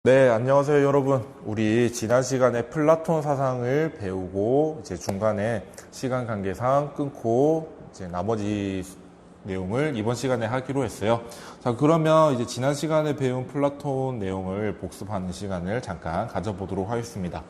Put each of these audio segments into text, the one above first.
네, 안녕하세요, 여러분. 우리 지난 시간에 플라톤 사상을 배우고 이제 중간에 시간 관계상 끊고 이제 나머지 내용을 이번 시간에 하기로 했어요. 자, 그러면 이제 지난 시간에 배운 플라톤 내용을 복습하는 시간을 잠깐 가져보도록 하겠습니다.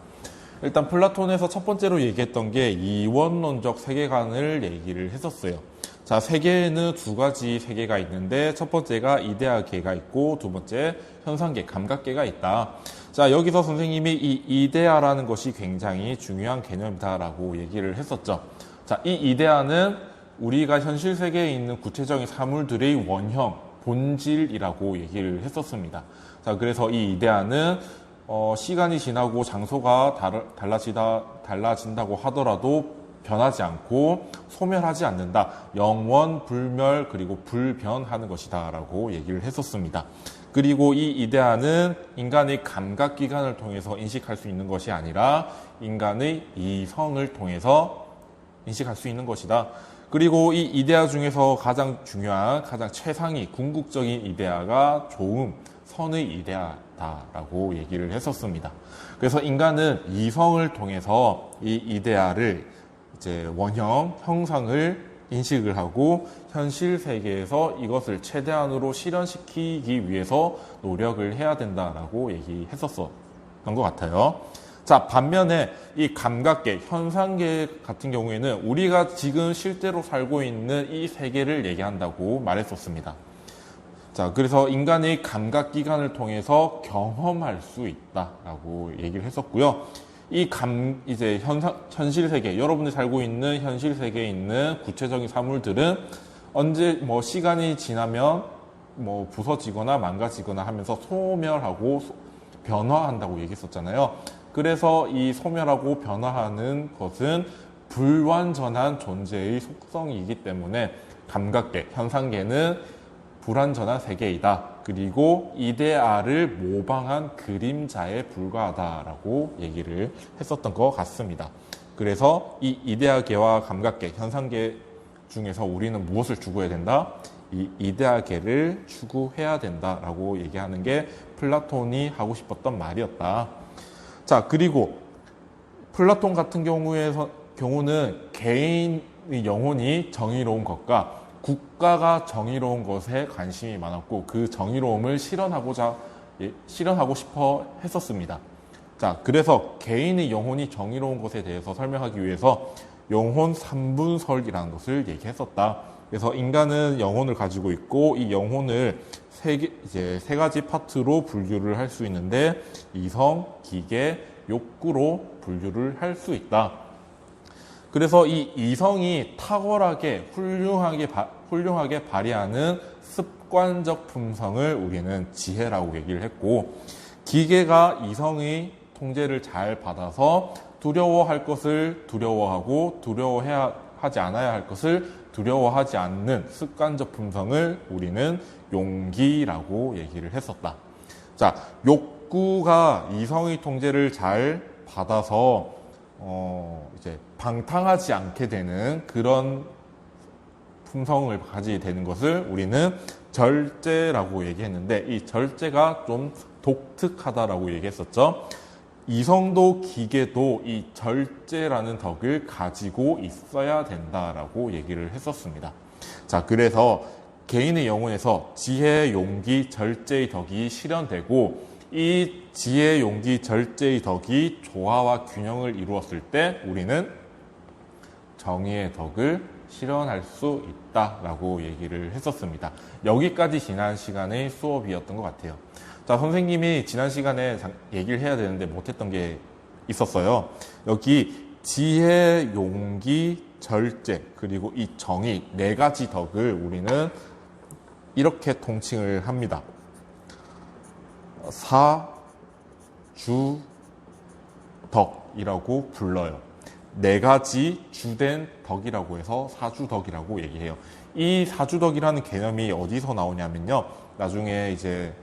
일단 플라톤에서 첫 번째로 얘기했던 게 이원론적 세계관을 얘기를 했었어요. 자, 세계에는 두 가지 세계가 있는데 첫 번째가 이데아계가 있고 두 번째 현상계, 감각계가 있다. 자, 여기서 선생님이 이 이데아라는 것이 굉장히 중요한 개념이다라고 얘기를 했었죠. 자, 이 이데아는 우리가 현실 세계에 있는 구체적인 사물들의 원형, 본질이라고 얘기를 했었습니다. 자, 그래서 이 이데아는 시간이 지나고 장소가 달라진다고 하더라도 변하지 않고 소멸하지 않는다. 영원, 불멸, 그리고 불변하는 것이다 라고 얘기를 했었습니다. 그리고 이 이데아는 인간의 감각기관을 통해서 인식할 수 있는 것이 아니라 인간의 이성을 통해서 인식할 수 있는 것이다. 그리고 이 이데아 중에서 가장 중요한, 가장 최상위, 궁극적인 이데아가 좋음, 선의 이데아다라고 얘기를 했었습니다. 그래서 인간은 이성을 통해서 이 이데아를 이제 원형, 형상을 인식을 하고 현실 세계에서 이것을 최대한으로 실현시키기 위해서 노력을 해야 된다라고 얘기했었던 것 같아요. 자, 반면에 이 감각계, 현상계 같은 경우에는 우리가 지금 실제로 살고 있는 이 세계를 얘기한다고 말했었습니다. 자, 그래서 인간의 감각기관을 통해서 경험할 수 있다라고 얘기를 했었고요. 이제 현실 세계, 여러분들이 살고 있는 현실 세계에 있는 구체적인 사물들은 언제, 시간이 지나면 부서지거나 망가지거나 하면서 소멸하고 변화한다고 얘기했었잖아요. 그래서 이 소멸하고 변화하는 것은 불완전한 존재의 속성이기 때문에 감각계, 현상계는 불완전한 세계이다. 그리고 이데아를 모방한 그림자에 불과하다라고 얘기를 했었던 것 같습니다. 그래서 이 이데아계와 감각계, 현상계 중에서 우리는 무엇을 추구해야 된다? 이 이데아계를 추구해야 된다라고 얘기하는 게 플라톤이 하고 싶었던 말이었다. 자, 그리고 플라톤 같은 경우는 개인의 영혼이 정의로운 것과 국가가 정의로운 것에 관심이 많았고 그 정의로움을 실현하고 싶어 했었습니다. 자, 그래서 개인의 영혼이 정의로운 것에 대해서 설명하기 위해서 영혼 3분설이라는 것을 얘기했었다. 그래서 인간은 영혼을 가지고 있고 이 영혼을 세 가지 파트로 분류를 할 수 있는데 이성, 기계, 욕구로 분류를 할 수 있다. 그래서 이 이성이 탁월하게 훌륭하게 발휘하는 습관적 품성을 우리는 지혜라고 얘기를 했고, 기계가 이성의 통제를 잘 받아서 두려워할 것을 두려워하고 두려워해야 하지 않아야 할 것을 두려워하지 않는 습관적 품성을 우리는 용기라고 얘기를 했었다. 자, 욕구가 이성의 통제를 잘 받아서 이제 방탕하지 않게 되는 그런 품성을 가지게 되는 것을 우리는 절제라고 얘기했는데 이 절제가 좀 독특하다라고 얘기했었죠. 이성도 기계도 이 절제라는 덕을 가지고 있어야 된다라고 얘기를 했었습니다. 자, 그래서 개인의 영혼에서 지혜, 용기, 절제의 덕이 실현되고 이 지혜, 용기, 절제의 덕이 조화와 균형을 이루었을 때 우리는 정의의 덕을 실현할 수 있다라고 얘기를 했었습니다. 여기까지 지난 시간의 수업이었던 것 같아요. 자, 선생님이 지난 시간에 얘기를 해야 되는데 못했던 게 있었어요. 여기 지혜, 용기, 절제, 그리고 이 정의 네 가지 덕을 우리는 이렇게 통칭을 합니다. 사주덕이라고 불러요. 네 가지 주된 덕이라고 해서 사주덕이라고 얘기해요. 이 사주덕이라는 개념이 어디서 나오냐면요. 나중에 이제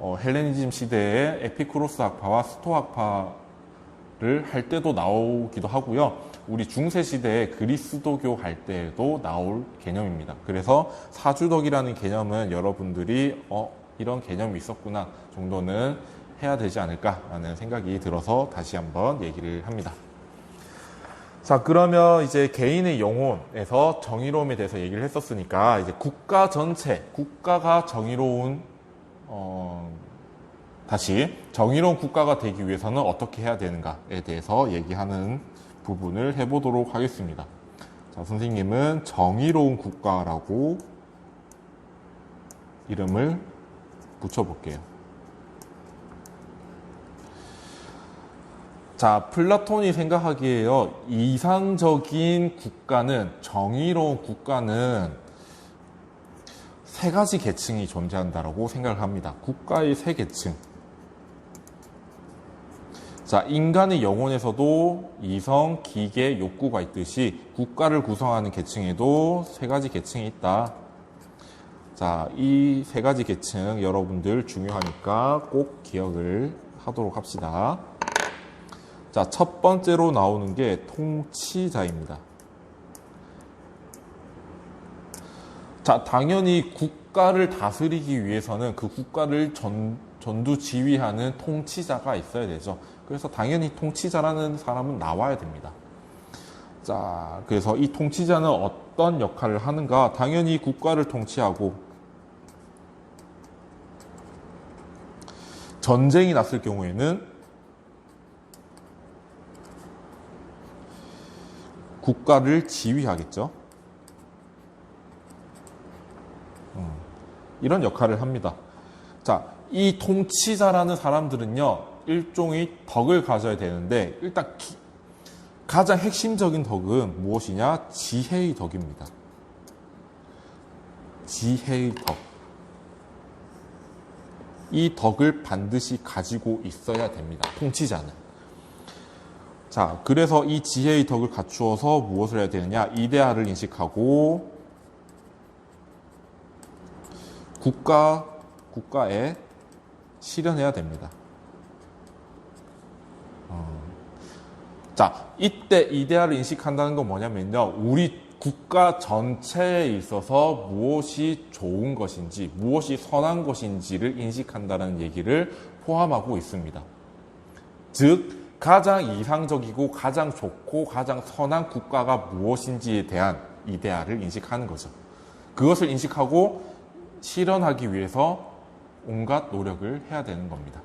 헬레니즘 시대에 에피쿠로스 학파와 스토 학파를 할 때도 나오기도 하고요. 우리 중세 시대에 그리스도교 할 때에도 나올 개념입니다. 그래서 사주덕이라는 개념은 여러분들이 이런 개념이 있었구나 정도는 해야 되지 않을까라는 생각이 들어서 다시 한번 얘기를 합니다. 자, 그러면 이제 개인의 영혼에서 정의로움에 대해서 얘기를 했었으니까 이제 국가 전체, 국가가 정의로운 다시 정의로운 국가가 되기 위해서는 어떻게 해야 되는가에 대해서 얘기하는 부분을 해보도록 하겠습니다. 자, 선생님은 정의로운 국가라고 이름을 붙여볼게요. 자, 플라톤이 생각하기에요, 이상적인 국가는, 정의로운 국가는 세 가지 계층이 존재한다라고 생각을 합니다. 국가의 세 계층. 자, 인간의 영혼에서도 이성, 기계, 욕구가 있듯이 국가를 구성하는 계층에도 세 가지 계층이 있다. 자, 이 세 가지 계층 여러분들 중요하니까 꼭 기억을 하도록 합시다. 자, 첫 번째로 나오는 게 통치자입니다. 자, 당연히 국가를 다스리기 위해서는 그 국가를 전두지휘하는 통치자가 있어야 되죠. 그래서 당연히 통치자라는 사람은 나와야 됩니다. 자, 그래서 이 통치자는 어떤 역할을 하는가? 당연히 국가를 통치하고, 전쟁이 났을 경우에는 국가를 지휘하겠죠. 이런 역할을 합니다. 자, 이 통치자라는 사람들은요, 일종의 덕을 가져야 되는데, 일단 가장 핵심적인 덕은 무엇이냐? 지혜의 덕입니다. 지혜의 덕. 이 덕을 반드시 가지고 있어야 됩니다. 통치자는. 자, 그래서 이 지혜의 덕을 갖추어서 무엇을 해야 되느냐? 이데아를 인식하고 국가에 실현해야 됩니다. 자, 이때 이데아를 인식한다는 건 뭐냐면요, 우리 국가 전체에 있어서 무엇이 좋은 것인지, 무엇이 선한 것인지를 인식한다는 얘기를 포함하고 있습니다. 즉, 가장 이상적이고 가장 좋고 가장 선한 국가가 무엇인지에 대한 이데아를 인식하는 거죠. 그것을 인식하고 실현하기 위해서 온갖 노력을 해야 되는 겁니다.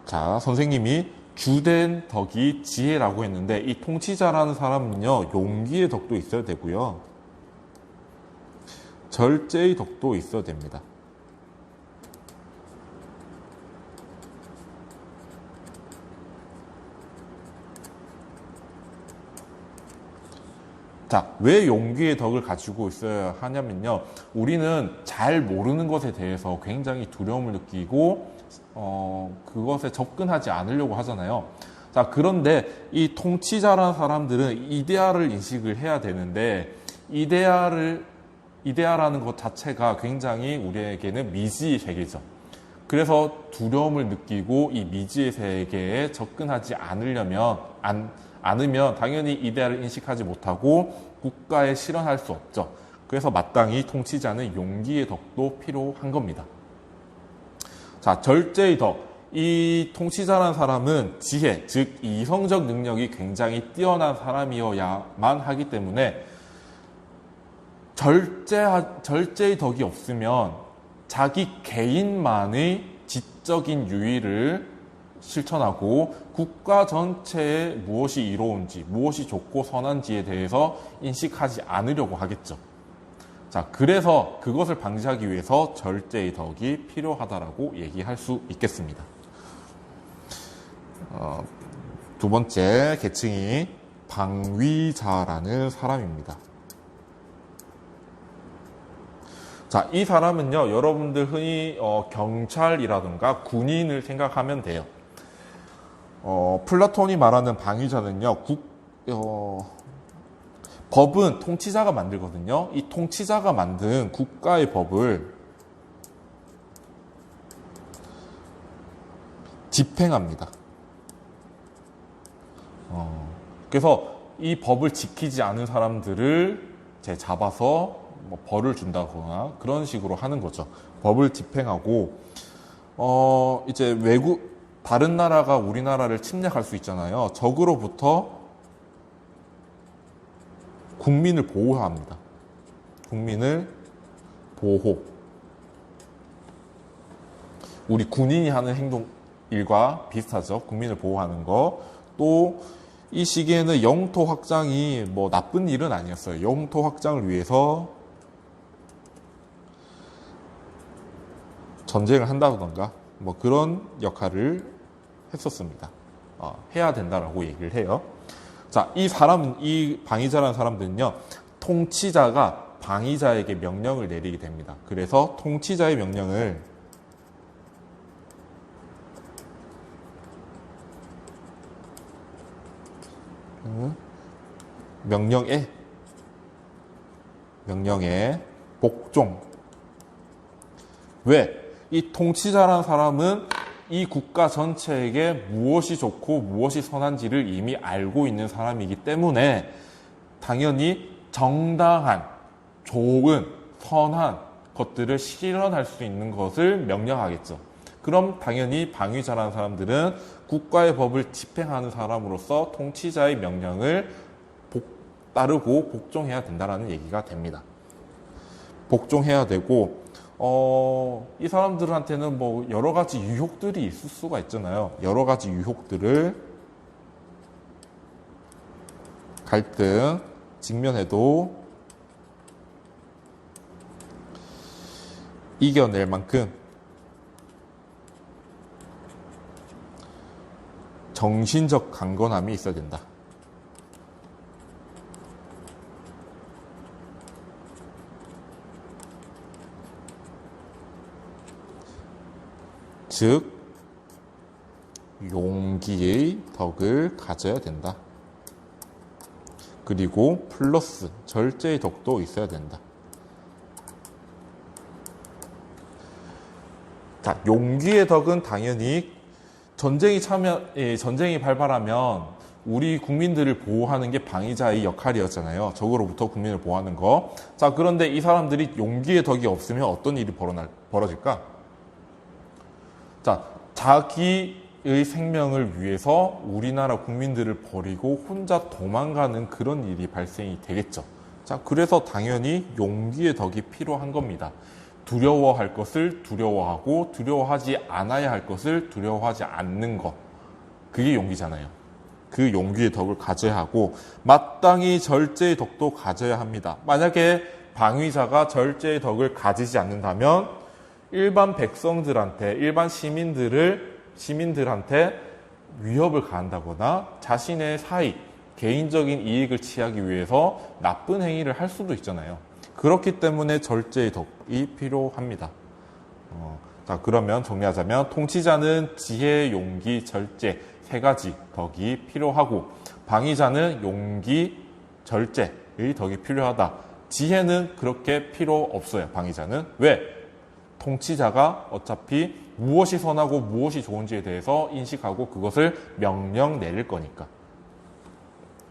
자, 선생님이 주된 덕이 지혜라고 했는데, 이 통치자라는 사람은요, 용기의 덕도 있어야 되고요, 절제의 덕도 있어야 됩니다. 자, 왜 용기의 덕을 가지고 있어야 하냐면요, 우리는 잘 모르는 것에 대해서 굉장히 두려움을 느끼고 그것에 접근하지 않으려고 하잖아요. 자, 그런데 이 통치자라는 사람들은 이데아를 인식을 해야 되는데, 이데아라는 것 자체가 굉장히 우리에게는 미지의 세계죠. 그래서 두려움을 느끼고 이 미지의 세계에 접근하지 않으면 당연히 이데아를 인식하지 못하고 국가에 실현할 수 없죠. 그래서 마땅히 통치자는 용기의 덕도 필요한 겁니다. 자, 절제의 덕. 이 통치자라는 사람은 지혜, 즉 이성적 능력이 굉장히 뛰어난 사람이어야만 하기 때문에 절제의 덕이 없으면 자기 개인만의 지적인 유의를 실천하고 국가 전체에 무엇이 이로운지, 무엇이 좋고 선한지에 대해서 인식하지 않으려고 하겠죠. 자, 그래서 그것을 방지하기 위해서 절제의 덕이 필요하다라고 얘기할 수 있겠습니다. 두 번째 계층이 방위자라는 사람입니다. 자, 이 사람은요, 여러분들 흔히 경찰이라든가 군인을 생각하면 돼요. 플라톤이 말하는 방위자는요, 법은 통치자가 만들거든요. 이 통치자가 만든 국가의 법을 집행합니다. 그래서 이 법을 지키지 않은 사람들을 잡아서 뭐 벌을 준다거나 그런 식으로 하는 거죠. 법을 집행하고 이제 다른 나라가 우리나라를 침략할 수 있잖아요. 적으로부터 국민을 보호합니다. 국민을 보호. 우리 군인이 하는 행동 일과 비슷하죠. 국민을 보호하는 거. 또 이 시기에는 영토 확장이 뭐 나쁜 일은 아니었어요. 영토 확장을 위해서 전쟁을 한다던가 뭐 그런 역할을 했었습니다. 해야 된다라고 얘기를 해요. 자, 이 방위자라는 사람들은요, 통치자가 방위자에게 명령을 내리게 됩니다. 그래서 통치자의 명령을 명령에 복종. 왜? 이 통치자라는 사람은 이 국가 전체에게 무엇이 좋고 무엇이 선한지를 이미 알고 있는 사람이기 때문에 당연히 정당한, 좋은, 선한 것들을 실현할 수 있는 것을 명령하겠죠. 그럼 당연히 방위자라는 사람들은 국가의 법을 집행하는 사람으로서 통치자의 명령을 따르고 복종해야 된다는 얘기가 됩니다. 복종해야 되고 이 사람들한테는 뭐 여러 가지 유혹들이 있을 수가 있잖아요. 여러 가지 유혹들을 갈등, 직면해도 이겨낼 만큼 정신적 강건함이 있어야 된다. 즉, 용기의 덕을 가져야 된다. 그리고 플러스 절제의 덕도 있어야 된다. 자, 용기의 덕은 당연히 전쟁이 발발하면 우리 국민들을 보호하는 게 방위자의 역할이었잖아요. 적으로부터 국민을 보호하는 거. 자, 그런데 이 사람들이 용기의 덕이 없으면 어떤 일이 벌어질까? 자, 자기의 생명을 위해서 우리나라 국민들을 버리고 혼자 도망가는 그런 일이 발생이 되겠죠. 자, 그래서 당연히 용기의 덕이 필요한 겁니다. 두려워할 것을 두려워하고 두려워하지 않아야 할 것을 두려워하지 않는 것. 그게 용기잖아요. 그 용기의 덕을 가져야 하고 마땅히 절제의 덕도 가져야 합니다. 만약에 방위자가 절제의 덕을 가지지 않는다면 일반 백성들한테, 일반 시민들한테 위협을 가한다거나 자신의 사익, 개인적인 이익을 취하기 위해서 나쁜 행위를 할 수도 있잖아요. 그렇기 때문에 절제의 덕이 필요합니다. 자, 그러면 정리하자면 통치자는 지혜, 용기, 절제 세 가지 덕이 필요하고 방위자는 용기, 절제의 덕이 필요하다. 지혜는 그렇게 필요 없어요. 방위자는. 왜? 통치자가 어차피 무엇이 선하고 무엇이 좋은지에 대해서 인식하고 그것을 명령 내릴 거니까.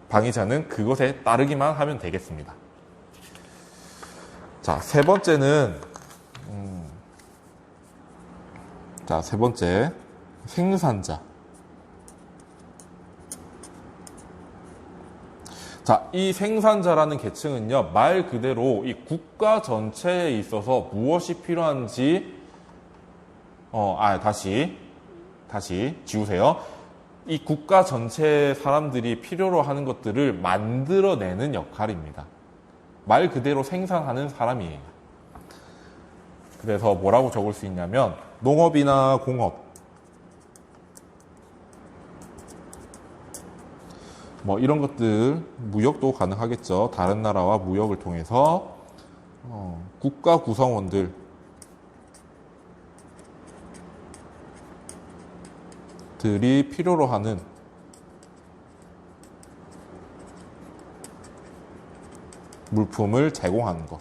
방위자는 그것에 따르기만 하면 되겠습니다. 자, 세 번째, 생산자. 자, 이 생산자라는 계층은요, 말 그대로 이 국가 전체에 있어서 무엇이 필요한지, 다시 지우세요. 이 국가 전체 사람들이 필요로 하는 것들을 만들어내는 역할입니다. 말 그대로 생산하는 사람이에요. 그래서 뭐라고 적을 수 있냐면 농업이나 공업, 뭐 이런 것들, 무역도 가능하겠죠. 다른 나라와 무역을 통해서 국가 구성원들이 필요로 하는 물품을 제공하는 것.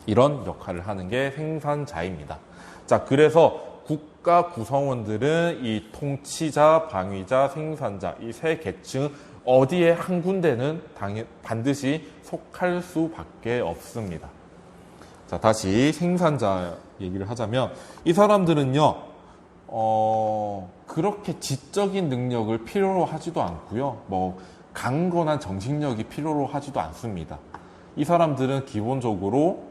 이런 역할을 하는 게 생산자입니다. 자, 그래서 국가 구성원들은 이 통치자, 방위자, 생산자 이 세 계층 어디에 한 군데는 반드시 속할 수밖에 없습니다. 자, 다시 생산자 얘기를 하자면 이 사람들은요, 그렇게 지적인 능력을 필요로 하지도 않고요. 뭐 강건한 정신력이 필요로 하지도 않습니다. 이 사람들은 기본적으로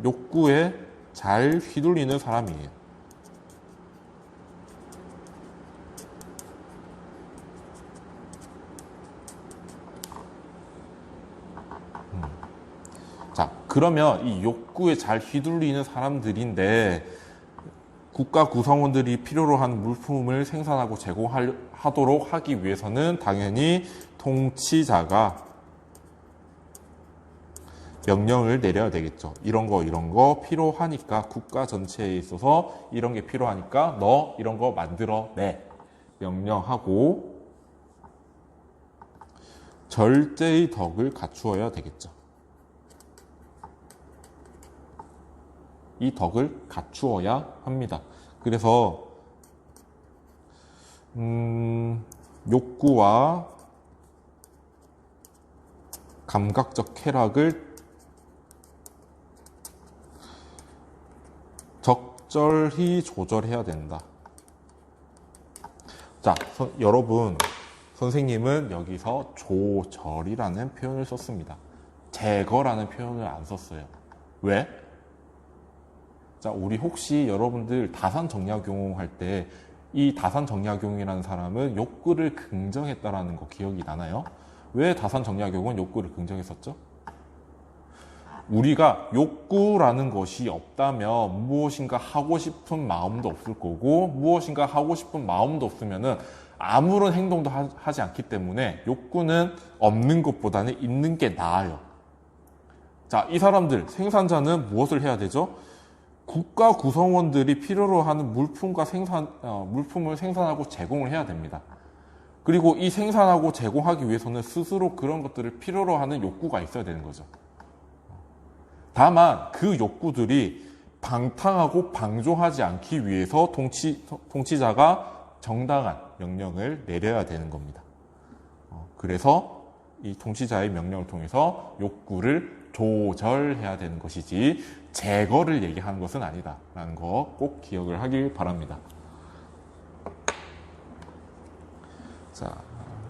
욕구에 잘 휘둘리는 사람이에요. 자, 그러면 이 욕구에 잘 휘둘리는 사람들인데 국가 구성원들이 필요로 하는 물품을 생산하고 제공하도록 하기 위해서는 당연히 통치자가 명령을 내려야 되겠죠. 이런 거 필요하니까 국가 전체에 있어서 이런 게 필요하니까 너 이런 거 만들어내. 명령하고 절제의 덕을 갖추어야 되겠죠. 이 덕을 갖추어야 합니다. 그래서 욕구와 감각적 쾌락을 적절히 조절해야 된다. 자, 여러분, 선생님은 여기서 조절이라는 표현을 썼습니다. 제거라는 표현을 안 썼어요. 왜? 자, 우리 혹시 여러분들 다산정약용 할 때 이 다산정약용이라는 사람은 욕구를 긍정했다라는 거 기억이 나나요? 왜 다산정약용은 욕구를 긍정했었죠? 우리가 욕구라는 것이 없다면 무엇인가 하고 싶은 마음도 없을 거고 무엇인가 하고 싶은 마음도 없으면은 아무런 행동도 하지 않기 때문에 욕구는 없는 것보다는 있는 게 나아요. 자, 이 사람들, 생산자는 무엇을 해야 되죠? 국가 구성원들이 필요로 하는 물품을 생산하고 제공을 해야 됩니다. 그리고 이 생산하고 제공하기 위해서는 스스로 그런 것들을 필요로 하는 욕구가 있어야 되는 거죠. 다만 그 욕구들이 방탕하고 방종하지 않기 위해서 통치자가 정당한 명령을 내려야 되는 겁니다. 그래서 이 통치자의 명령을 통해서 욕구를 조절해야 되는 것이지 제거를 얘기하는 것은 아니다라는 거 꼭 기억을 하길 바랍니다. 자,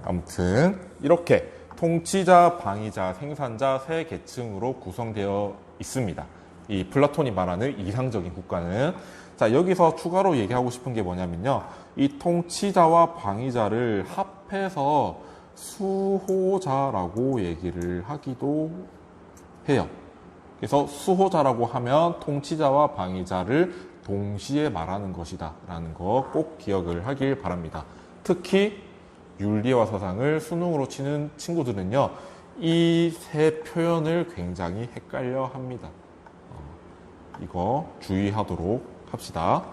아무튼 이렇게 통치자, 방위자, 생산자 세 계층으로 구성되어 있습니다. 이 플라톤이 말하는 이상적인 국가는. 자, 여기서 추가로 얘기하고 싶은 게 뭐냐면요. 이 통치자와 방위자를 합해서 수호자라고 얘기를 하기도 해요. 그래서 수호자라고 하면 통치자와 방위자를 동시에 말하는 것이다 라는 거 꼭 기억을 하길 바랍니다. 특히 윤리와 사상을 수능으로 치는 친구들은요, 이 세 표현을 굉장히 헷갈려 합니다. 이거 주의하도록 합시다.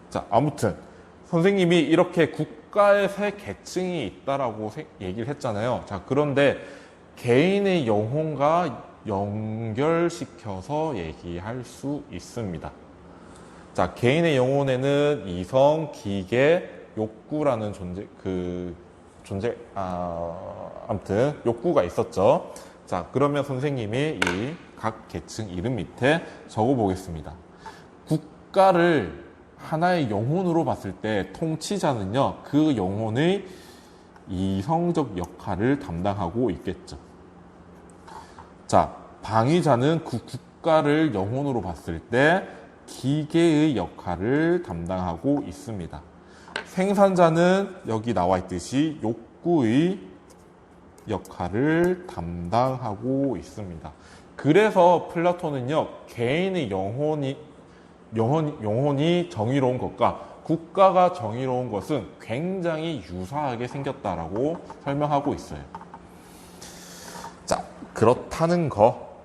자, 아무튼 선생님이 이렇게 국가의 세 계층이 있다라고 얘기를 했잖아요. 자, 그런데 개인의 영혼과 연결시켜서 얘기할 수 있습니다. 자, 개인의 영혼에는 이성, 기계, 욕구라는 아무튼 욕구가 있었죠. 자, 그러면 선생님이 이 각 계층 이름 밑에 적어 보겠습니다. 국가를 하나의 영혼으로 봤을 때 통치자는요, 그 영혼의 이성적 역할을 담당하고 있겠죠. 자, 방위자는 그 국가를 영혼으로 봤을 때 기계의 역할을 담당하고 있습니다. 생산자는 여기 나와 있듯이 욕구의 역할을 담당하고 있습니다. 그래서 플라톤은요, 개인의 영혼이 정의로운 것과 국가가 정의로운 것은 굉장히 유사하게 생겼다라고 설명하고 있어요. 자, 그렇다는 거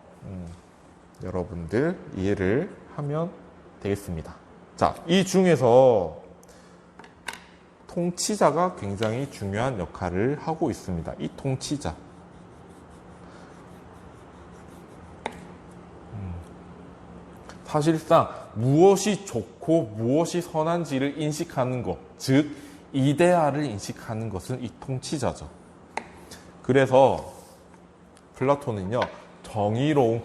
여러분들 이해를 하면 되겠습니다. 자, 이 중에서 통치자가 굉장히 중요한 역할을 하고 있습니다. 이 통치자. 사실상 무엇이 좋고 무엇이 선한지를 인식하는 것, 즉 이데아를 인식하는 것은 이 통치자죠. 그래서 플라톤은요, 정의로운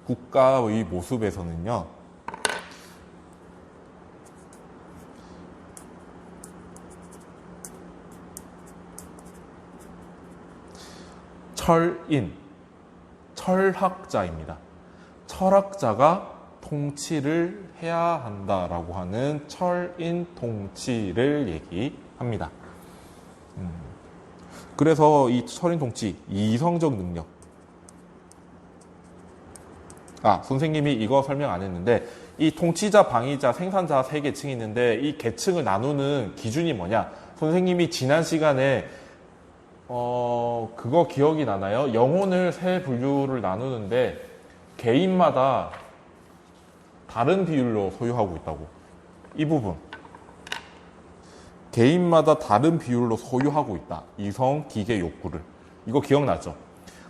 국가의 모습에서는요, 철학자입니다. 철학자가 통치를 해야 한다라고 하는 철인 통치를 얘기합니다. 그래서 이 철인 통치, 이성적 능력. 선생님이 이거 설명 안 했는데, 이 통치자, 방위자, 생산자 세 계층이 있는데, 이 계층을 나누는 기준이 뭐냐? 선생님이 지난 시간에 그거 기억이 나나요? 영혼을 세 분류를 나누는데 개인마다 다른 비율로 소유하고 있다고. 이 부분. 개인마다 다른 비율로 소유하고 있다. 이성, 기계, 욕구를. 이거 기억나죠?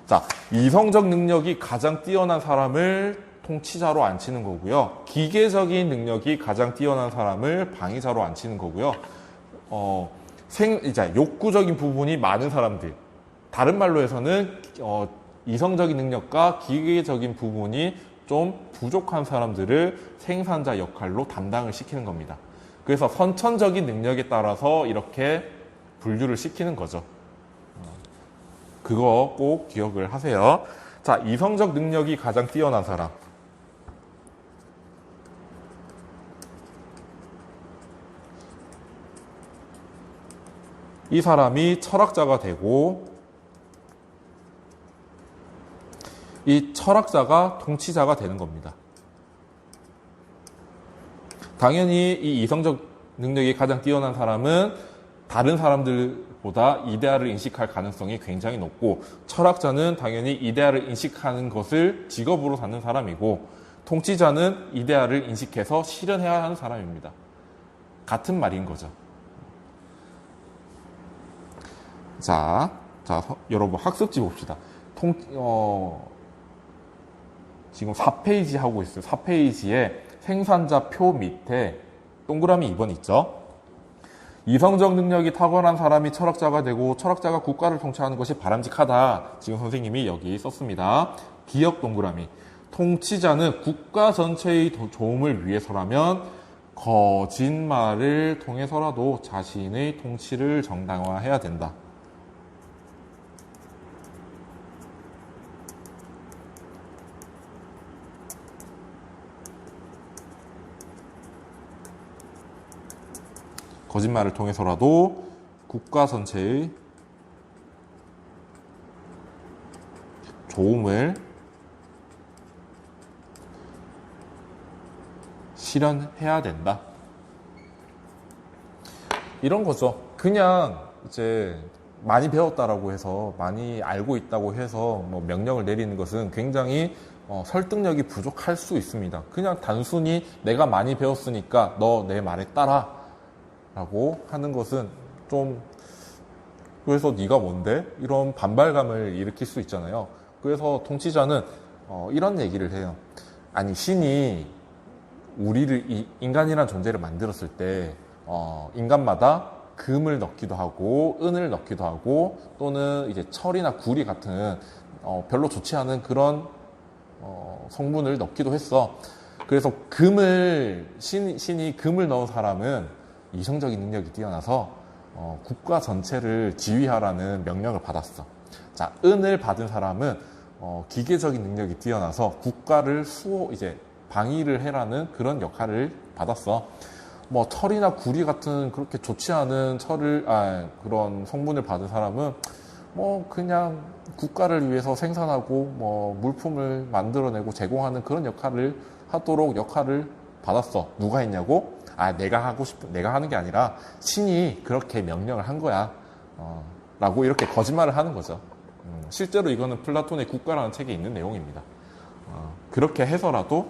자, 이성적 능력이 가장 뛰어난 사람을 통치자로 앉히는 거고요. 기계적인 능력이 가장 뛰어난 사람을 방위자로 앉히는 거고요. 이제 욕구적인 부분이 많은 사람들. 다른 말로 해서는 이성적인 능력과 기계적인 부분이 좀 부족한 사람들을 생산자 역할로 담당을 시키는 겁니다. 그래서 선천적인 능력에 따라서 이렇게 분류를 시키는 거죠. 그거 꼭 기억을 하세요. 자, 이성적 능력이 가장 뛰어난 사람. 이 사람이 철학자가 되고, 이 철학자가 통치자가 되는 겁니다. 당연히 이 이성적 능력이 가장 뛰어난 사람은 다른 사람들보다 이데아를 인식할 가능성이 굉장히 높고, 철학자는 당연히 이데아를 인식하는 것을 직업으로 삼는 사람이고, 통치자는 이데아를 인식해서 실현해야 하는 사람입니다. 같은 말인 거죠. 자, 여러분 학습지 봅시다. 지금 4페이지 하고 있어요. 4페이지에 생산자 표 밑에 동그라미 2번 있죠. 이성적 능력이 탁월한 사람이 철학자가 되고 철학자가 국가를 통치하는 것이 바람직하다. 지금 선생님이 여기 썼습니다. 기억 동그라미. 통치자는 국가 전체의 좋음을 위해서라면 거짓말을 통해서라도 자신의 통치를 정당화해야 된다. 거짓말을 통해서라도 국가 전체의 좋음을 실현해야 된다. 이런 거죠. 그냥 이제 많이 배웠다라고 해서, 많이 알고 있다고 해서 뭐 명령을 내리는 것은 굉장히 설득력이 부족할 수 있습니다. 그냥 단순히 내가 많이 배웠으니까 너 내 말에 따라 라고 하는 것은 좀, 그래서 네가 뭔데? 이런 반발감을 일으킬 수 있잖아요. 그래서 통치자는 이런 얘기를 해요. 아니, 신이 우리를, 인간이란 존재를 만들었을 때 인간마다 금을 넣기도 하고 은을 넣기도 하고, 또는 이제 철이나 구리 같은 별로 좋지 않은 그런 성분을 넣기도 했어. 그래서 신이 금을 넣은 사람은 이성적인 능력이 뛰어나서 국가 전체를 지휘하라는 명령을 받았어. 자, 은을 받은 사람은 기계적인 능력이 뛰어나서 국가를 이제 방위를 해라는 그런 역할을 받았어. 뭐 철이나 구리 같은 그렇게 좋지 않은 그런 성분을 받은 사람은 뭐 그냥 국가를 위해서 생산하고 뭐 물품을 만들어내고 제공하는 그런 역할을 하도록 역할을 받았어. 누가 했냐고? 내가 하는 게 아니라 신이 그렇게 명령을 한 거야. 라고 이렇게 거짓말을 하는 거죠. 실제로 이거는 플라톤의 국가라는 책에 있는 내용입니다. 그렇게 해서라도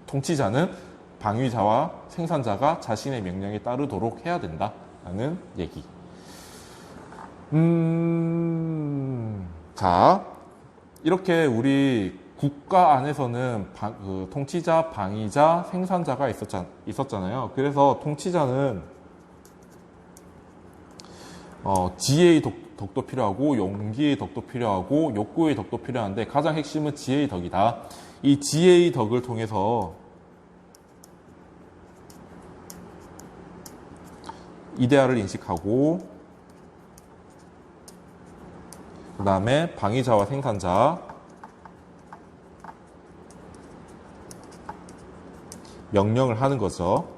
통치자는 방위자와 생산자가 자신의 명령에 따르도록 해야 된다라는 얘기. 자, 이렇게 우리 국가 안에서는 통치자, 방위자, 생산자가 있었잖아요. 그래서 통치자는 지혜의 덕도 필요하고 용기의 덕도 필요하고 욕구의 덕도 필요한데 가장 핵심은 지혜의 덕이다. 이 지혜의 덕을 통해서 이데아를 인식하고 그 다음에 방위자와 생산자 명령을 하는 거죠.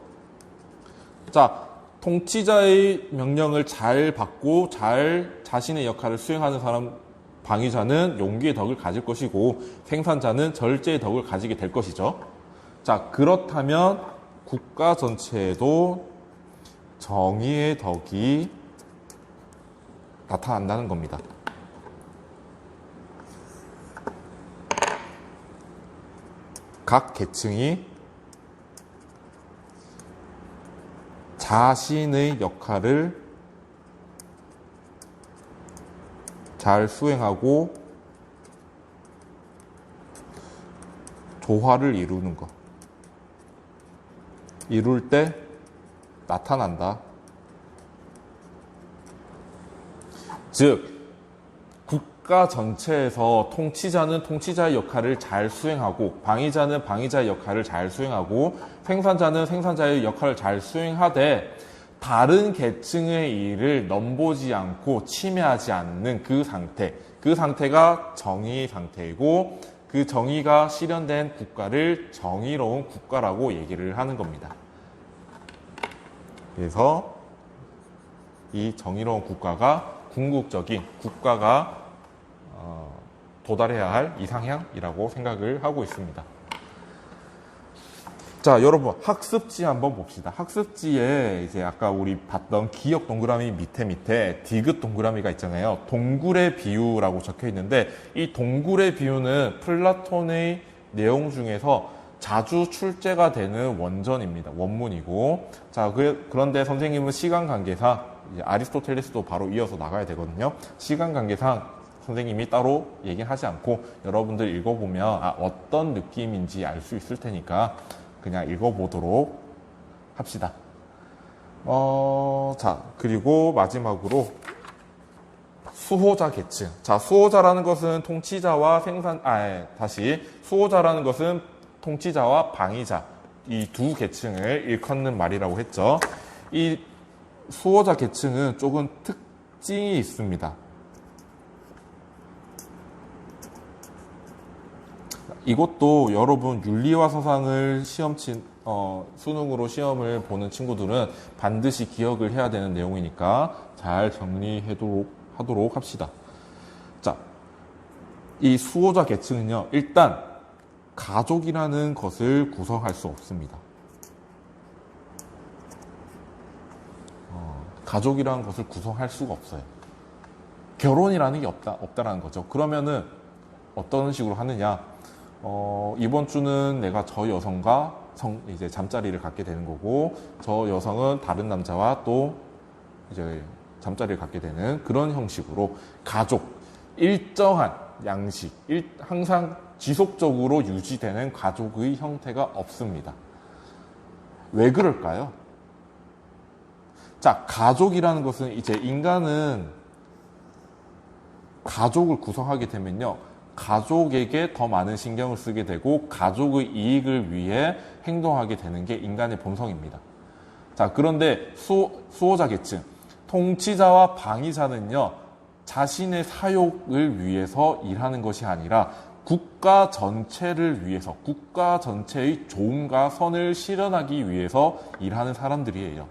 자, 통치자의 명령을 잘 받고 잘 자신의 역할을 수행하는 사람, 방위자는 용기의 덕을 가질 것이고 생산자는 절제의 덕을 가지게 될 것이죠. 자, 그렇다면 국가 전체에도 정의의 덕이 나타난다는 겁니다. 각 계층이 자신의 역할을 잘 수행하고 조화를 이루는 것. 이룰 때 나타난다. 즉, 국가 전체에서 통치자는 통치자의 역할을 잘 수행하고 방위자는 방위자의 역할을 잘 수행하고 생산자는 생산자의 역할을 잘 수행하되 다른 계층의 일을 넘보지 않고 침해하지 않는 그 상태가 정의 상태이고 그 정의가 실현된 국가를 정의로운 국가라고 얘기를 하는 겁니다. 그래서 이 정의로운 국가가 궁극적인 국가가 도달해야 할 이상향이라고 생각을 하고 있습니다. 자, 여러분 학습지 한번 봅시다. 학습지에 이제 아까 우리 봤던 기억 동그라미 밑에 디귿 동그라미가 있잖아요. 동굴의 비유라고 적혀 있는데 이 동굴의 비유는 플라톤의 내용 중에서 자주 출제가 되는 원전입니다. 원문이고. 자, 그런데 선생님은 시간 관계상 아리스토텔레스도 바로 이어서 나가야 되거든요. 시간 관계상 선생님이 따로 얘기하지 않고 여러분들 읽어보면 어떤 느낌인지 알 수 있을 테니까 그냥 읽어보도록 합시다. 자, 그리고 마지막으로 수호자 계층. 자, 수호자라는 것은 통치자와 수호자라는 것은 통치자와 방위자 이 두 계층을 일컫는 말이라고 했죠. 이 수호자 계층은 조금 특징이 있습니다. 이것도 여러분 윤리와 서상을 수능으로 시험을 보는 친구들은 반드시 기억을 해야 되는 내용이니까 잘 정리하도록 합시다. 자, 이 수호자 계층은요, 일단 가족이라는 것을 구성할 수 없습니다. 가족이라는 것을 구성할 수가 없어요. 결혼이라는 게 없다라는 거죠. 그러면은 어떤 식으로 하느냐? 이번 주는 내가 저 여성과 이제 잠자리를 갖게 되는 거고, 저 여성은 다른 남자와 또 이제 잠자리를 갖게 되는 그런 형식으로 가족, 일정한 양식, 항상 지속적으로 유지되는 가족의 형태가 없습니다. 왜 그럴까요? 자, 가족이라는 것은 이제 인간은 가족을 구성하게 되면요, 가족에게 더 많은 신경을 쓰게 되고 가족의 이익을 위해 행동하게 되는 게 인간의 본성입니다. 자, 그런데 수호자 계층, 통치자와 방위자는요, 자신의 사욕을 위해서 일하는 것이 아니라 국가 전체를 위해서, 국가 전체의 좋음과 선을 실현하기 위해서 일하는 사람들이에요.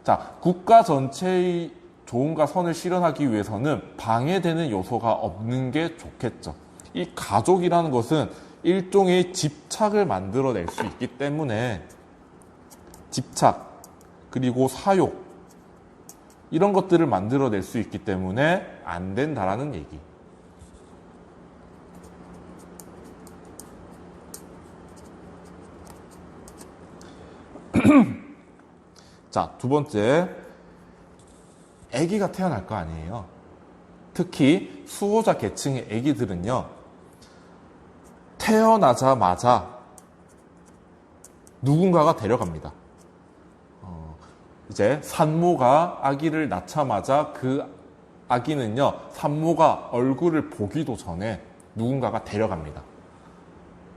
자, 국가 전체의 좋음과 선을 실현하기 위해서는 방해되는 요소가 없는 게 좋겠죠. 이 가족이라는 것은 일종의 집착을 만들어낼 수 있기 때문에 집착, 그리고 사욕, 이런 것들을 만들어낼 수 있기 때문에 안 된다라는 얘기. 자, 두 번째, 아기가 태어날 거 아니에요. 특히 수호자 계층의 아기들은요, 태어나자마자 누군가가 데려갑니다. 이제 산모가 아기를 낳자마자 그 아기는요, 산모가 얼굴을 보기도 전에 누군가가 데려갑니다.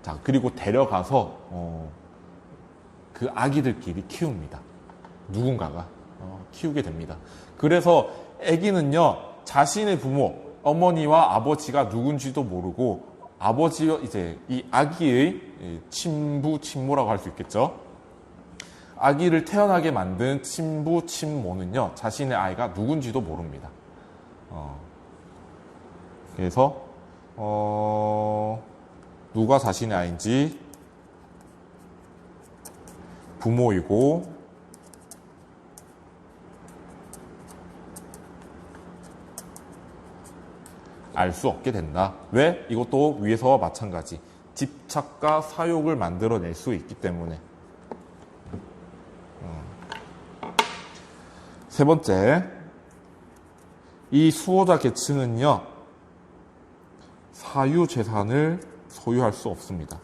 자, 그리고 데려가서 그 아기들끼리 키웁니다. 누군가가 키우게 됩니다. 그래서 아기는요, 자신의 부모, 어머니와 아버지가 누군지도 모르고 아버지와 이제 이 아기의 친부, 친모라고 할 수 있겠죠. 아기를 태어나게 만든 친부, 친모는요, 자신의 아이가 누군지도 모릅니다. 그래서 누가 자신의 아이인지 부모이고 알 수 없게 된다. 왜? 이것도 위에서와 마찬가지. 집착과 사욕을 만들어낼 수 있기 때문에. 세 번째, 이 수호자 계층은요, 사유재산을 소유할 수 없습니다.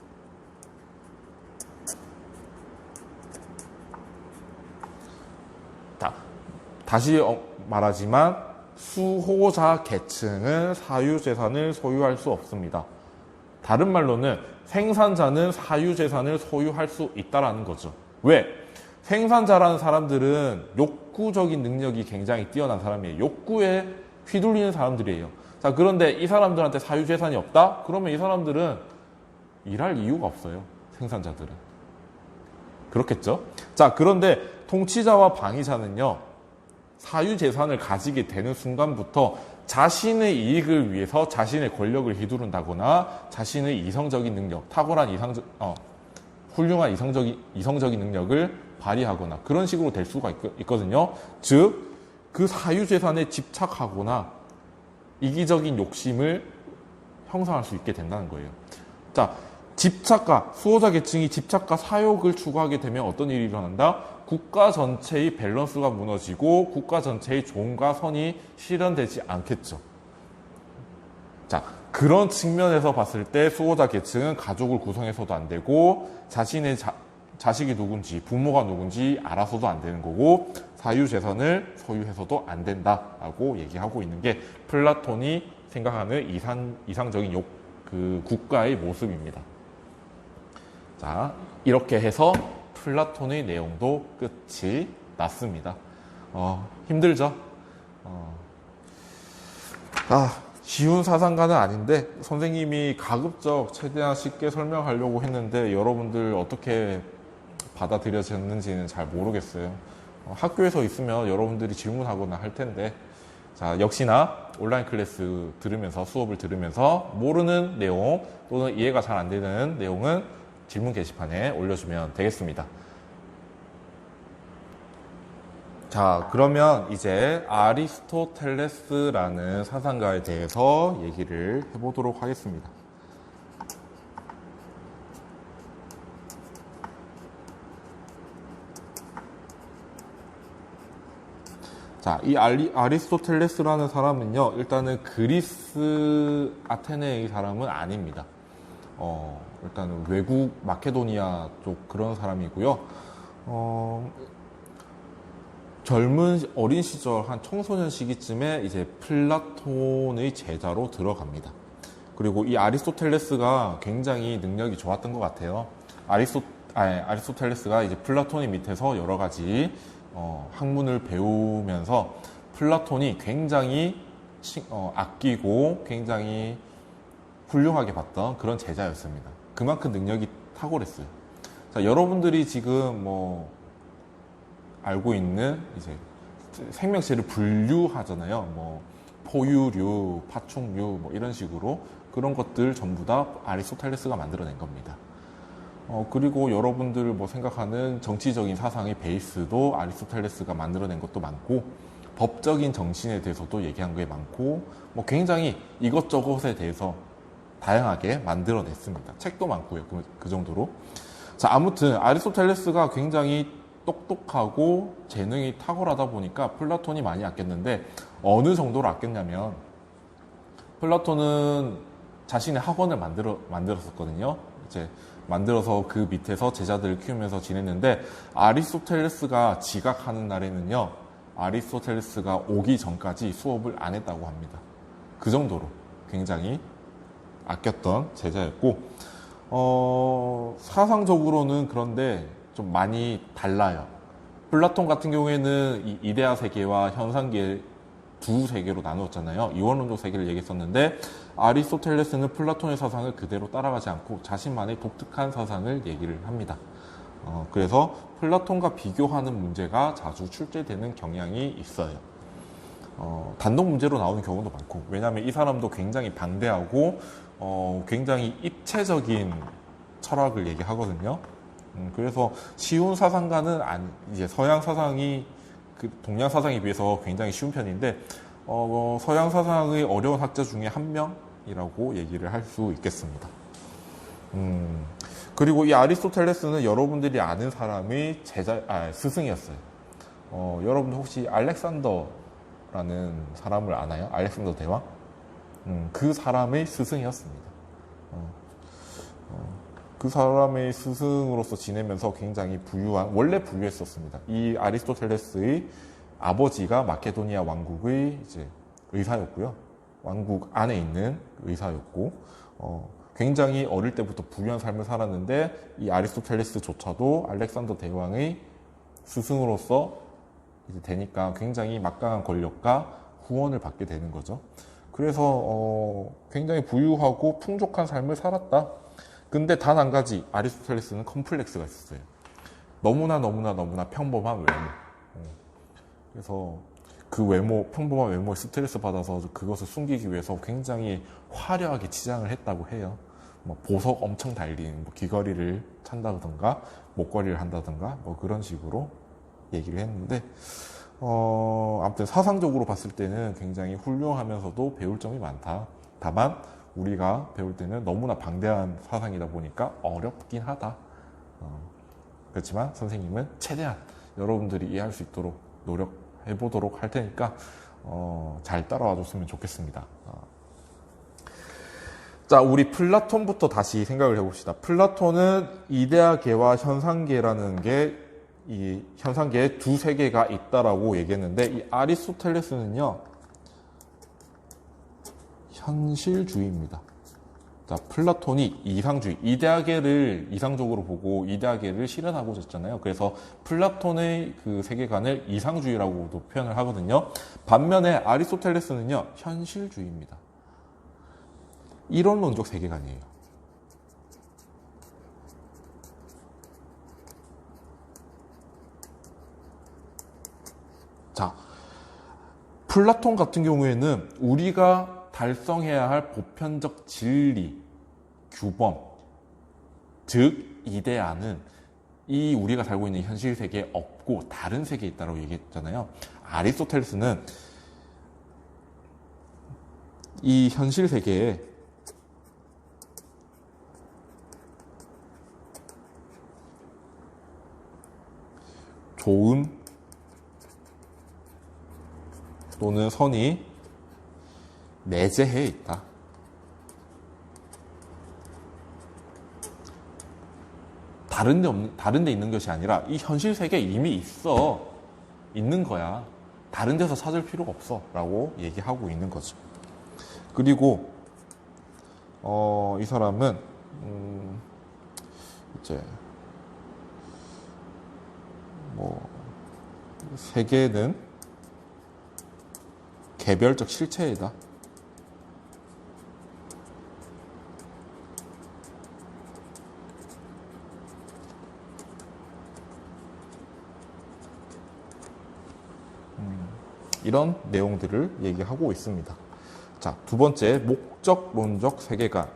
다시 말하지만 수호자 계층은 사유재산을 소유할 수 없습니다. 다른 말로는 생산자는 사유재산을 소유할 수 있다는 거죠. 왜? 생산자라는 사람들은 욕구적인 능력이 굉장히 뛰어난 사람이에요. 욕구에 휘둘리는 사람들이에요. 자, 그런데 이 사람들한테 사유재산이 없다? 그러면 이 사람들은 일할 이유가 없어요. 생산자들은. 그렇겠죠? 자, 그런데 통치자와 방위자는요, 사유재산을 가지게 되는 순간부터 자신의 이익을 위해서 자신의 권력을 휘두른다거나 자신의 이성적인 능력, 탁월한 훌륭한 이성적인 능력을 발휘하거나 그런 식으로 될 수가 있거든요. 즉, 그 사유재산에 집착하거나 이기적인 욕심을 형성할 수 있게 된다는 거예요. 자, 수호자 계층이 집착과 사욕을 추구하게 되면 어떤 일이 일어난다? 국가 전체의 밸런스가 무너지고 국가 전체의 종과 선이 실현되지 않겠죠. 자, 그런 측면에서 봤을 때 수호자 계층은 가족을 구성해서도 안 되고 자신의 자식이 누군지 부모가 누군지 알아서도 안 되는 거고 사유재산을 소유해서도 안 된다라고 얘기하고 있는 게 플라톤이 생각하는 이상적인 그 국가의 모습입니다. 자, 이렇게 해서 플라톤의 내용도 끝이 났습니다. 힘들죠? 쉬운 사상가는 아닌데 선생님이 가급적 최대한 쉽게 설명하려고 했는데 여러분들 어떻게 받아들여졌는지는 잘 모르겠어요. 학교에서 있으면 여러분들이 질문하거나 할 텐데, 자, 역시나 온라인 클래스 들으면서 수업을 들으면서 모르는 내용 또는 이해가 잘 안 되는 내용은 질문 게시판에 올려주면 되겠습니다. 자, 그러면 이제 아리스토텔레스라는 사상가에 대해서 얘기를 해보도록 하겠습니다. 자, 이 아리스토텔레스라는 사람은요, 일단은 그리스 아테네의 사람은 아닙니다. 일단은 외국 마케도니아 쪽 그런 사람이고요. 어린 시절 한 청소년 시기쯤에 이제 플라톤의 제자로 들어갑니다. 그리고 이 아리스토텔레스가 굉장히 능력이 좋았던 것 같아요. 아리스토텔레스가 이제 플라톤의 밑에서 여러 가지 학문을 배우면서 플라톤이 굉장히 아끼고 굉장히 훌륭하게 봤던 그런 제자였습니다. 그만큼 능력이 탁월했어요. 자, 여러분들이 지금 알고 있는 이제 생명체를 분류하잖아요. 포유류, 파충류 이런 식으로 그런 것들 전부 다 아리스토텔레스가 만들어낸 겁니다. 그리고 여러분들 생각하는 정치적인 사상의 베이스도 아리스토텔레스가 만들어낸 것도 많고 법적인 정신에 대해서도 얘기한 게 많고 굉장히 이것저것에 대해서 다양하게 만들어냈습니다. 책도 많고요. 그 정도로. 자, 아무튼 아리스토텔레스가 굉장히 똑똑하고 재능이 탁월하다 보니까 플라톤이 많이 아꼈는데 어느 정도로 아꼈냐면 플라톤은 자신의 학원을 만들었었거든요. 이제 만들어서 그 밑에서 제자들을 키우면서 지냈는데, 아리스토텔레스가 지각하는 날에는요, 아리스토텔레스가 오기 전까지 수업을 안 했다고 합니다. 그 정도로 굉장히 아꼈던 제자였고, 사상적으로는 그런데 좀 많이 달라요. 플라톤 같은 경우에는 이 이데아 세계와 현상계 두 세계로 나누었잖아요. 이원론적 세계를 얘기했었는데, 아리스토텔레스는 플라톤의 사상을 그대로 따라가지 않고 자신만의 독특한 사상을 얘기를 합니다. 그래서 플라톤과 비교하는 문제가 자주 출제되는 경향이 있어요. 단독 문제로 나오는 경우도 많고, 왜냐하면 이 사람도 굉장히 방대하고 굉장히 입체적인 철학을 얘기하거든요. 그래서 쉬운 사상가는 이제 서양 사상이 그 동양 사상에 비해서 굉장히 쉬운 편인데, 서양 사상의 어려운 학자 중에 한 명이라고 얘기를 할 수 있겠습니다. 그리고 이 아리스토텔레스는 여러분들이 아는 사람의 스승이었어요. 여러분들 혹시 알렉산더라는 사람을 아나요? 알렉산더 대왕? 그 사람의 스승이었습니다. 그 사람의 스승으로서 지내면서 굉장히 원래 부유했었습니다. 이 아리스토텔레스의 아버지가 마케도니아 왕국의 이제 의사였고요. 왕국 안에 있는 의사였고, 굉장히 어릴 때부터 부유한 삶을 살았는데, 이 아리스토텔레스조차도 알렉산더 대왕의 스승으로서 이제 되니까 굉장히 막강한 권력과 후원을 받게 되는 거죠. 그래서 굉장히 부유하고 풍족한 삶을 살았다. 근데 단 한 가지, 아리스토텔레스는 컴플렉스가 있었어요. 너무나 평범한 외모. 그래서 그 평범한 외모에 스트레스 받아서 그것을 숨기기 위해서 굉장히 화려하게 치장을 했다고 해요. 뭐 보석 엄청 달린 귀걸이를 찬다든가 목걸이를 한다든가 그런 식으로 얘기를 했는데, 아무튼 사상적으로 봤을 때는 굉장히 훌륭하면서도 배울 점이 많다. 다만 우리가 배울 때는 너무나 방대한 사상이다 보니까 어렵긴 하다. 그렇지만 선생님은 최대한 여러분들이 이해할 수 있도록 노력해 보도록 할 테니까 잘 따라와 줬으면 좋겠습니다. 자, 우리 플라톤부터 다시 생각을 해봅시다. 플라톤은 이데아계와 현상계라는 게, 이 현상계에 두 세계가 있다라고 얘기했는데, 이 아리스토텔레스는요, 현실주의입니다. 자, 플라톤이 이상주의, 이데아계를 이상적으로 보고 이데아계를 실현하고자 했잖아요. 그래서 플라톤의 그 세계관을 이상주의라고도 표현을 하거든요. 반면에 아리스토텔레스는요, 현실주의입니다. 이론론적 세계관이에요. 자, 플라톤 같은 경우에는 우리가 달성해야 할 보편적 진리, 규범, 즉 이데아는 이 우리가 살고 있는 현실 세계에 없고 다른 세계에 있다고 얘기했잖아요. 아리스토텔레스는 이 현실 세계에 좋음 또는 선이 내재해 있다. 다른 데 있는 것이 아니라 이 현실 세계에 이미 있는 거야. 다른 데서 찾을 필요가 없어. 라고 얘기하고 있는 거죠. 그리고, 이 사람은, 이제, 세계는 개별적 실체이다. 이런 내용들을 얘기하고 있습니다. 자, 두 번째, 목적론적 세계관.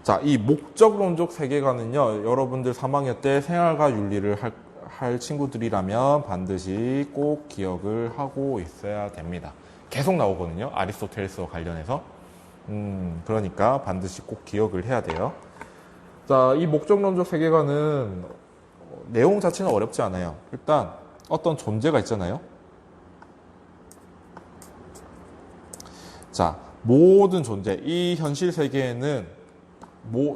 자, 이 목적론적 세계관은요, 여러분들 3학년 때 생활과 윤리를 할 친구들이라면 반드시 꼭 기억을 하고 있어야 됩니다. 계속 나오거든요. 아리스토텔레스와 관련해서. 그러니까 반드시 꼭 기억을 해야 돼요. 자, 이 목적론적 세계관은 내용 자체는 어렵지 않아요. 일단 어떤 존재가 있잖아요. 자, 모든 존재, 이 현실 세계에는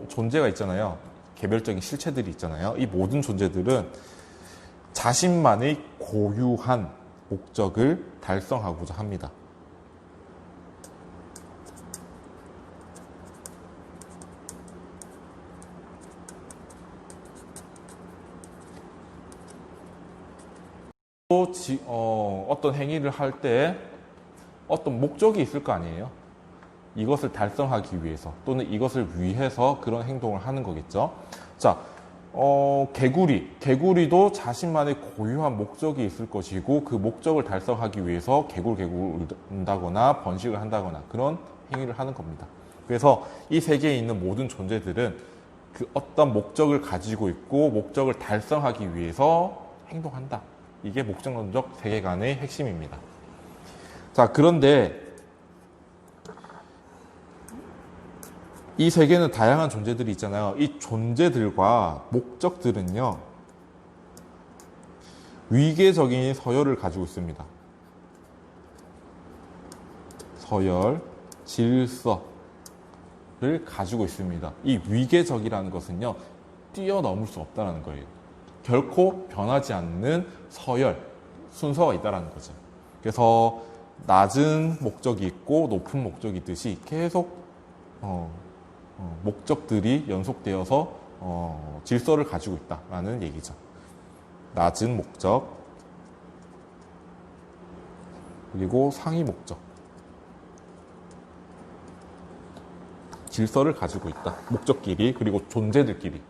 존재가 있잖아요. 개별적인 실체들이 있잖아요. 이 모든 존재들은 자신만의 고유한 목적을 달성하고자 합니다. 또 어떤 행위를 할 때 어떤 목적이 있을 거 아니에요. 이것을 달성하기 위해서 또는 이것을 위해서 그런 행동을 하는 거겠죠. 자, 개구리도 자신만의 고유한 목적이 있을 것이고 그 목적을 달성하기 위해서 개굴 운다거나 번식을 한다거나 그런 행위를 하는 겁니다. 그래서 이 세계에 있는 모든 존재들은 그 어떤 목적을 가지고 있고 목적을 달성하기 위해서 행동한다. 이게 목적론적 세계관의 핵심입니다. 자, 그런데 이 세계는 다양한 존재들이 있잖아요. 이 존재들과 목적들은요, 위계적인 서열을 가지고 있습니다. 서열, 질서를 가지고 있습니다. 이 위계적이라는 것은요, 뛰어넘을 수 없다는 거예요. 결코 변하지 않는 서열, 순서가 있다는 거죠. 그래서 낮은 목적이 있고 높은 목적이 있듯이 계속 목적들이 연속되어서 질서를 가지고 있다라는 얘기죠. 낮은 목적, 그리고 상위 목적, 질서를 가지고 있다. 목적끼리, 그리고 존재들끼리.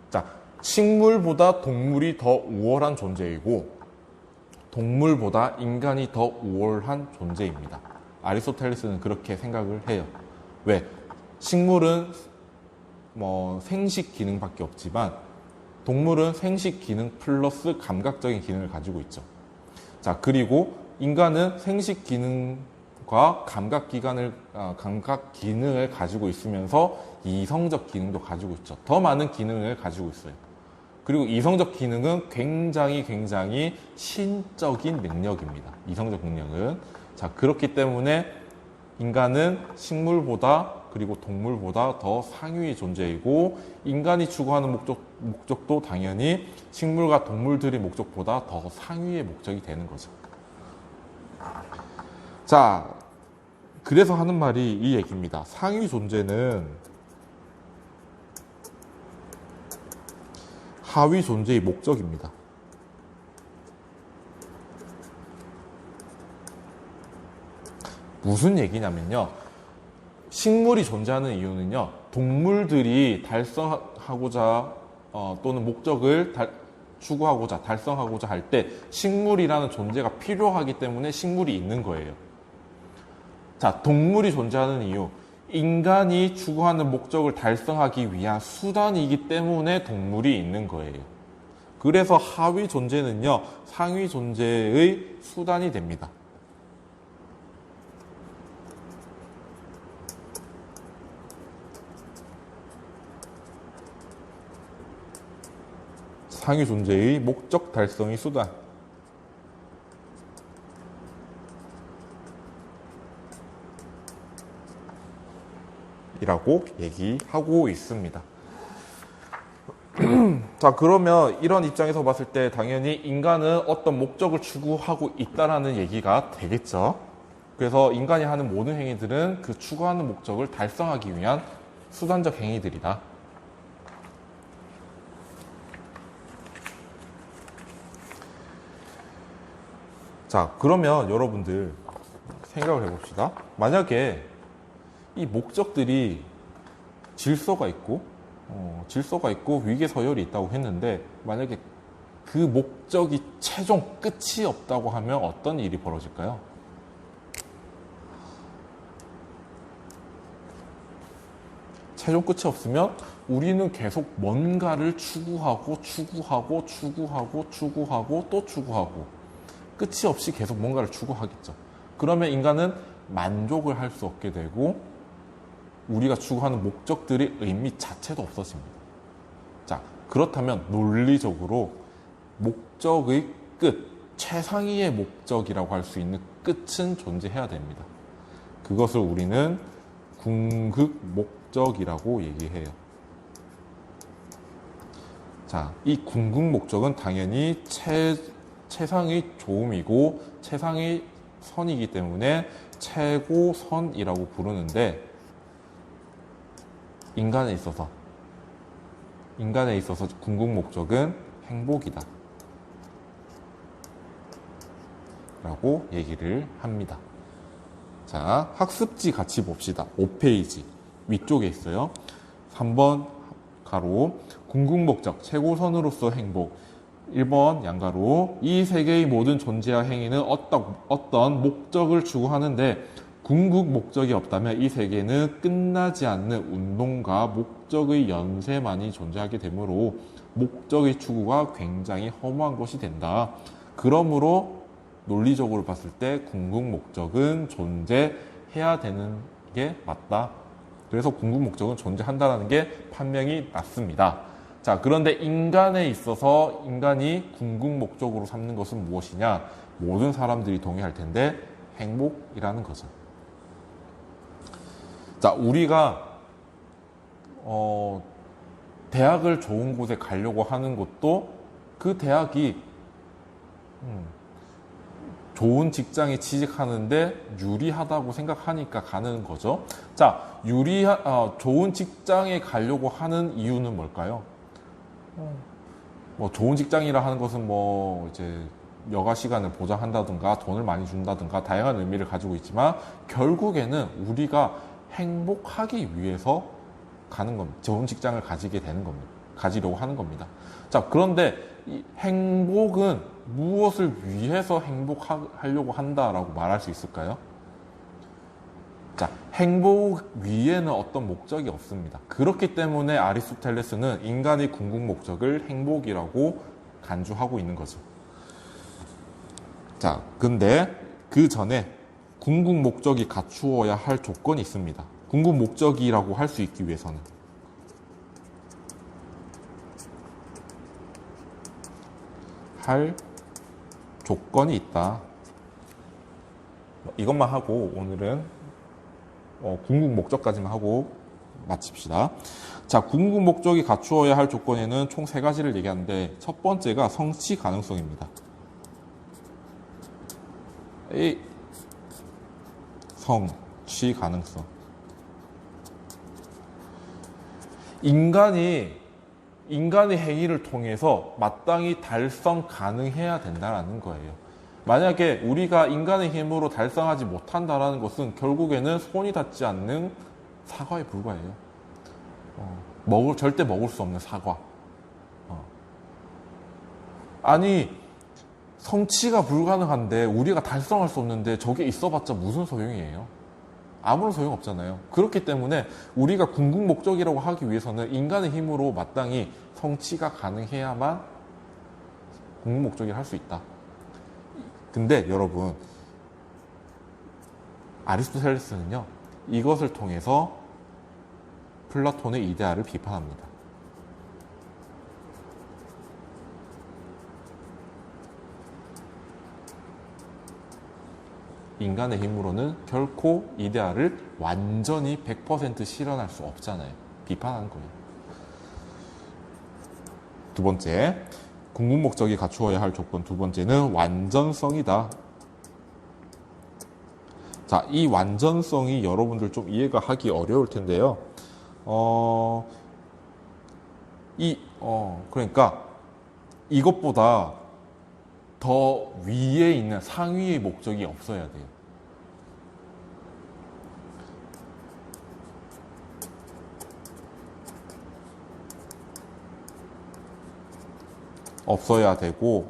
자, 식물보다 동물이 더 우월한 존재이고 동물보다 인간이 더 우월한 존재입니다. 아리스토텔레스는 그렇게 생각을 해요. 왜? 식물은 생식 기능밖에 없지만 동물은 생식 기능 플러스 감각적인 기능을 가지고 있죠. 자, 그리고 인간은 생식 기능과 감각 기능을 가지고 있으면서 이성적 기능도 가지고 있죠. 더 많은 기능을 가지고 있어요. 그리고 이성적 기능은 굉장히 신적인 능력입니다. 이성적 능력은. 자, 그렇기 때문에 인간은 식물보다 그리고 동물보다 더 상위의 존재이고 인간이 추구하는 목적도 당연히 식물과 동물들의 목적보다 더 상위의 목적이 되는 거죠. 자, 그래서 하는 말이 이 얘기입니다. 상위 존재는 하위 존재의 목적입니다. 무슨 얘기냐면요. 식물이 존재하는 이유는요. 동물들이 달성하고자 또는 목적을 추구하고자 달성하고자 할 때 식물이라는 존재가 필요하기 때문에 식물이 있는 거예요. 자, 동물이 존재하는 이유. 인간이 추구하는 목적을 달성하기 위한 수단이기 때문에 동물이 있는 거예요. 그래서 하위 존재는요, 상위 존재의 수단이 됩니다. 상위 존재의 목적 달성의 수단. 이라고 얘기하고 있습니다. 자, 그러면 이런 입장에서 봤을 때 당연히 인간은 어떤 목적을 추구하고 있다라는 얘기가 되겠죠. 그래서 인간이 하는 모든 행위들은 그 추구하는 목적을 달성하기 위한 수단적 행위들이다. 자, 그러면 여러분들 생각을 해봅시다. 만약에 이 목적들이 질서가 있고 위계 서열이 있다고 했는데 만약에 그 목적이 최종 끝이 없다고 하면 어떤 일이 벌어질까요? 최종 끝이 없으면 우리는 계속 뭔가를 추구하고 또 추구하고 끝이 없이 계속 뭔가를 추구하겠죠. 그러면 인간은 만족을 할 수 없게 되고 우리가 추구하는 목적들의 의미 자체도 없어집니다. 자, 그렇다면 논리적으로 목적의 끝, 최상위의 목적이라고 할 수 있는 끝은 존재해야 됩니다. 그것을 우리는 궁극 목적이라고 얘기해요. 자, 이 궁극 목적은 당연히 최상의 조음이고 최상의 선이기 때문에 최고선이라고 부르는데, 인간에 있어서 궁극 목적은 행복이다 라고 얘기를 합니다. 자, 학습지 같이 봅시다. 5페이지 위쪽에 있어요. 3번 가로 궁극 목적 최고선으로서 행복. 1번 양가로 이 세계의 모든 존재와 행위는 어떤 목적을 추구하는데 궁극 목적이 없다면 이 세계는 끝나지 않는 운동과 목적의 연쇄만이 존재하게 되므로 목적의 추구가 굉장히 허무한 것이 된다. 그러므로 논리적으로 봤을 때 궁극 목적은 존재해야 되는 게 맞다. 그래서 궁극 목적은 존재한다는 게 판명이 났습니다. 자, 그런데 인간에 있어서 인간이 궁극 목적으로 삼는 것은 무엇이냐? 모든 사람들이 동의할 텐데 행복이라는 거죠. 자, 우리가 대학을 좋은 곳에 가려고 하는 것도 그 대학이 좋은 직장에 취직하는데 유리하다고 생각하니까 가는 거죠. 자, 좋은 직장에 가려고 하는 이유는 뭘까요? 뭐 좋은 직장이라 하는 것은 뭐 이제 여가 시간을 보장한다든가 돈을 많이 준다든가 다양한 의미를 가지고 있지만 결국에는 우리가 행복하기 위해서 가는 겁니다. 좋은 직장을 가지게 되는 겁니다. 가지려고 하는 겁니다. 자, 그런데 이 행복은 무엇을 위해서 행복하려고 한다라고 말할 수 있을까요? 자, 행복 위에는 어떤 목적이 없습니다. 그렇기 때문에 아리스토텔레스는 인간의 궁극 목적을 행복이라고 간주하고 있는 거죠. 자, 근데 그 전에 궁극 목적이 갖추어야 할 조건이 있습니다. 궁극 목적이라고 할 수 있기 위해서는 할 조건이 있다. 이것만 하고 오늘은 궁극 목적까지만 하고 마칩시다. 자, 궁극 목적이 갖추어야 할 조건에는 총 3가지를 얘기하는데 첫 번째가 성취 가능성입니다. 성취 가능성. 인간의 행위를 통해서 마땅히 달성 가능해야 된다는 거예요. 만약에 우리가 인간의 힘으로 달성하지 못한다는 것은 결국에는 손이 닿지 않는 사과에 불과해요. 절대 먹을 수 없는 사과. 아니, 성취가 불가능한데 우리가 달성할 수 없는데 저게 있어봤자 무슨 소용이에요? 아무런 소용 없잖아요. 그렇기 때문에 우리가 궁극 목적이라고 하기 위해서는 인간의 힘으로 마땅히 성취가 가능해야만 궁극 목적을 할 수 있다. 근데 여러분, 아리스토텔레스는요, 이것을 통해서 플라톤의 이데아를 비판합니다. 인간의 힘으로는 결코 이데아를 완전히 100% 실현할 수 없잖아요. 비판하는 거예요. 두 번째, 궁극 목적이 갖추어야 할 조건 두 번째는 완전성이다. 자, 이 완전성이 여러분들 좀 이해가 하기 어려울 텐데요. 그러니까 이것보다 더 위에 있는 상위의 목적이 없어야 돼요. 없어야 되고,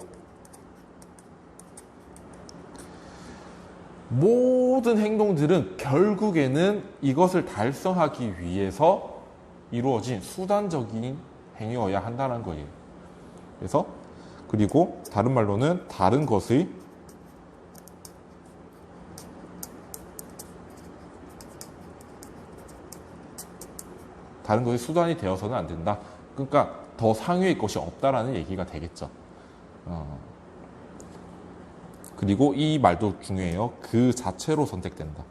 모든 행동들은 결국에는 이것을 달성하기 위해서 이루어진 수단적인 행위여야 한다는 거예요. 그리고 다른 말로는 다른 것의 수단이 되어서는 안 된다. 그러니까 더 상위의 것이 없다라는 얘기가 되겠죠. 그리고 이 말도 중요해요. 그 자체로 선택된다.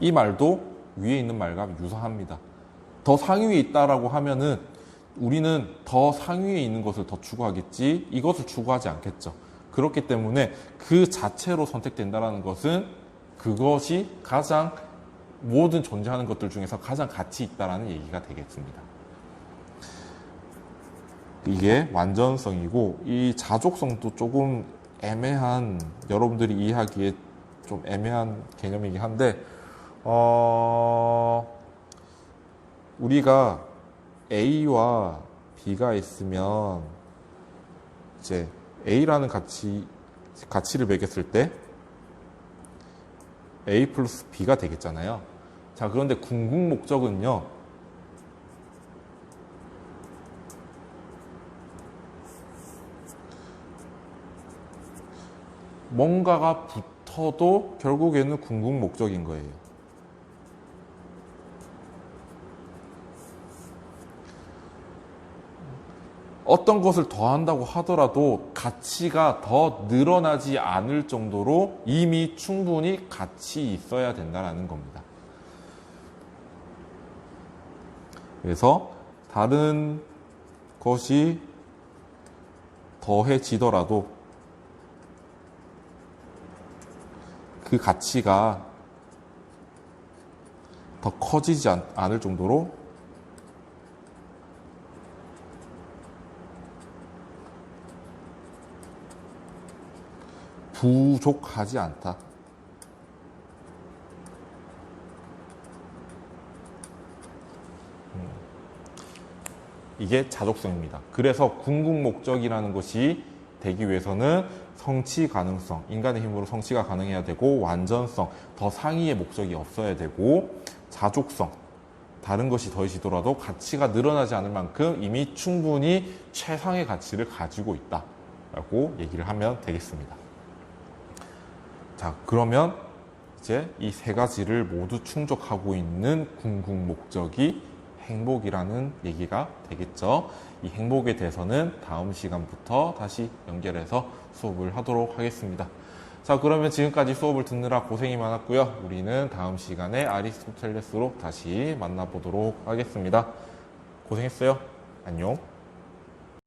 이 말도 위에 있는 말과 유사합니다. 더 상위에 있다라고 하면은 우리는 더 상위에 있는 것을 더 추구하겠지 이것을 추구하지 않겠죠. 그렇기 때문에 그 자체로 선택된다라는 것은 그것이 가장 모든 존재하는 것들 중에서 가장 가치 있다라는 얘기가 되겠습니다. 이게 완전성이고 이 자족성도 조금 애매한 여러분들이 이해하기에 좀 애매한 개념이긴 한데 우리가 A와 B가 있으면 이제 A라는 가치를 매겼을 때 A 플러스 B가 되겠잖아요. 자, 그런데 궁극 목적은요. 뭔가가 붙어도 결국에는 궁극 목적인 거예요. 어떤 것을 더한다고 하더라도 가치가 더 늘어나지 않을 정도로 이미 충분히 가치 있어야 된다는 겁니다. 그래서 다른 것이 더해지더라도 그 가치가 더 커지지 않을 정도로 부족하지 않다. 이게 자족성입니다. 그래서 궁극 목적이라는 것이 되기 위해서는 성취 가능성, 인간의 힘으로 성취가 가능해야 되고 완전성, 더 상위의 목적이 없어야 되고 자족성, 다른 것이 더해지더라도 가치가 늘어나지 않을 만큼 이미 충분히 최상의 가치를 가지고 있다라고 얘기를 하면 되겠습니다. 자, 그러면 이제 이 세 가지를 모두 충족하고 있는 궁극 목적이 행복이라는 얘기가 되겠죠. 이 행복에 대해서는 다음 시간부터 다시 연결해서 수업을 하도록 하겠습니다. 자, 그러면 지금까지 수업을 듣느라 고생이 많았고요. 우리는 다음 시간에 아리스토텔레스로 다시 만나보도록 하겠습니다. 고생했어요. 안녕.